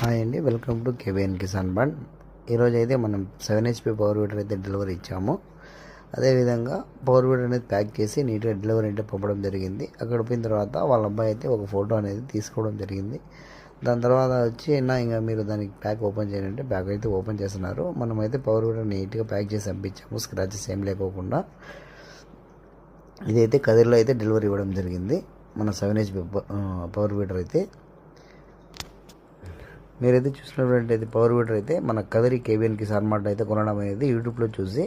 Hi అండి, welcome to KBN Kisan bund. ఈరోజు అయితే మనం 7 HP పవర్ వీడర్ అయితే డెలివరీ ఇచ్చాము. అదేవిధంగా పవర్ వీడర్ అనేది ప్యాక్ చేసి నీట్గా డెలివరీ అయితే పంపడం జరిగింది. అక్కడ పోయిన తర్వాత వాళ్ళ అబ్బాయి అయితే ఒక ఫోటో అనేది తీసుకోవడం జరిగింది. దాని తర్వాత వచ్చి ఇంకా మీరు దానికి ప్యాక్ ఓపెన్ చేయాలంటే ప్యాక్ అయితే ఓపెన్ చేస్తున్నారు. మనమైతే పవర్ వీడర్ నీట్గా ప్యాక్ చేసి పంపించాము, స్క్రాచెస్ ఏం లేకోకుండా. ఇదైతే కదిరిలో అయితే డెలివరీ ఇవ్వడం జరిగింది. మన 7 HP పవర్ వీడర్ అయితే మీరైతే చూసినటువంటి పవర్ వీడర్ అయితే మన కదిరి కేబిఎన్ కిసాన్ మార్ట్ అయితే కొనడం అనేది యూట్యూబ్లో చూసి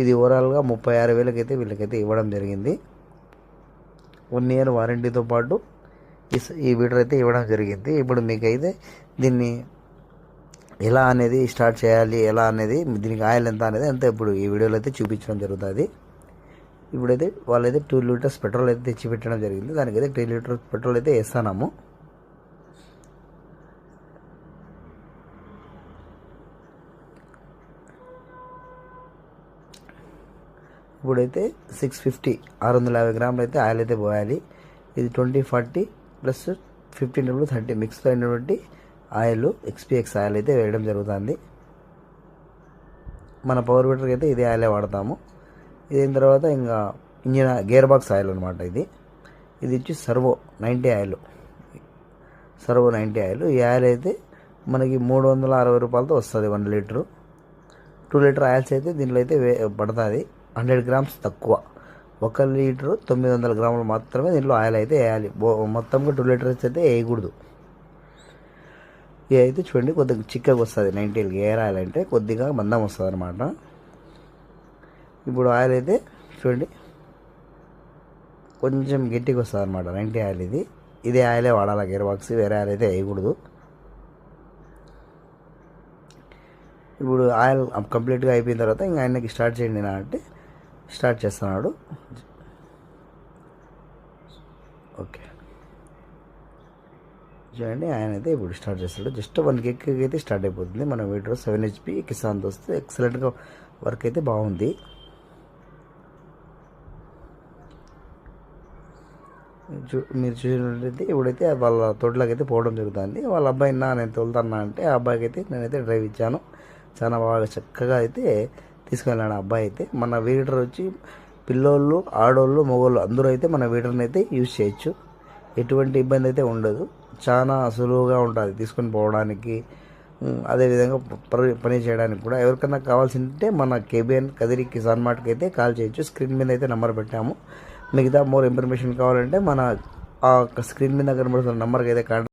ఇది ఓవరాల్గా 36,000 అయితే వీళ్ళకైతే ఇవ్వడం జరిగింది. 1 year వారంటీతో పాటు ఈ వీడర్ అయితే ఇవ్వడం జరిగింది. ఇప్పుడు మీకైతే దీన్ని ఎలా అనేది స్టార్ట్ చేయాలి, ఎలా అనేది దీనికి ఆయిల్ ఎంత అనేది అంతా ఇప్పుడు ఈ వీడియోలో అయితే చూపించడం జరుగుతుంది. ఇప్పుడైతే వాళ్ళైతే 2 liters పెట్రోల్ అయితే తెచ్చి పెట్టడం జరిగింది. దానికైతే 3 liters పెట్రోల్ అయితే వేస్తున్నాము. ఇప్పుడైతే 650 గ్రాములు అయితే ఆయిల్ అయితే పోయాలి. ఇది 20-40 ప్లస్ 15-30 మిక్స్లో అయినటువంటి ఆయిల్ XPX ఆయిల్ అయితే వేయడం జరుగుతుంది. మన పవర్ వీడర్కి అయితే ఇదే ఆయిలే వాడతాము. ఇదైన తర్వాత ఇంకా ఇంజిన్ గేర్ బాక్స్ ఆయిల్ అనమాట. ఇది వచ్చి సర్వో 90 ఆయిల్. ఈ ఆయిల్ అయితే మనకి 360 రూపాయలతో వస్తుంది 1 లీటరు. 2 లీటర్ ఆయిల్స్ అయితే దీంట్లో అయితే పడుతుంది. 100 grams తక్కువ. 1 లీటరు 900 గ్రాములు మాత్రమే దీంట్లో ఆయిల్ అయితే వేయాలి. మొత్తంగా 2 లీటర్స్ అయితే వేయకూడదు. ఇది అయితే చూడండి కొద్దిగా చిక్కగా వస్తుంది. 90 గేర్ ఆయిల్ అంటే కొద్దిగా మందం వస్తుంది అనమాట. ఇప్పుడు ఆయిల్ అయితే చూడండి కొంచెం గట్టిగా వస్తుంది అనమాట 90 ఆయిల్. ఇదే ఆయిలే వాడాలి గేర్ బాక్స్, వేరే ఆయిల్ అయితే వేయకూడదు. ఇప్పుడు ఆయిల్ కంప్లీట్గా అయిపోయిన తర్వాత ఇంకా ఆయనకి స్టార్ట్ చేయండి అంటే స్టార్ట్ చేస్తున్నాడు. ఓకే చూడండి, ఆయన అయితే ఇప్పుడు స్టార్ట్ చేస్తాడు. జస్ట్ 1 kick అయితే స్టార్ట్ అయిపోతుంది. మన వీడియో 7 HP కిసాన్తో వస్తే ఎక్సలెంట్గా వర్క్ అయితే బాగుంది. మీరు చూసినట్లయితే ఇప్పుడైతే వాళ్ళ తోటలోకి అయితే పోవడం జరుగుతుంది. వాళ్ళ అబ్బాయి నేను తోలుతాను అంటే ఆ అబ్బాయికి అయితే నేనైతే డ్రైవ్ ఇచ్చాను. చాలా బాగా చక్కగా అయితే తీసుకెళ్ళాడు ఆ అబ్బాయి అయితే. మన వీడర్ వచ్చి పిల్లోళ్ళు, ఆడోళ్ళు, మగోళ్ళు అందరూ అయితే మన వీడర్ని అయితే యూజ్ చేయొచ్చు. ఎటువంటి ఇబ్బంది అయితే ఉండదు. చాలా సులువుగా ఉంటుంది తీసుకొని పోవడానికి, అదేవిధంగా పని చేయడానికి కూడా. ఎవరికైనా కావాల్సి ఉంటే మన కేబిఎన్ కదిరి కిసాన్ మార్ట్కి అయితే కాల్ చేయొచ్చు. స్క్రీన్ మీద అయితే నెంబర్ పెట్టాము. మిగతా మోర్ ఇన్ఫర్మేషన్ కావాలంటే మన స్క్రీన్ మీద కనబడుతున్న నెంబర్కి అయితే కాంటాక్ట్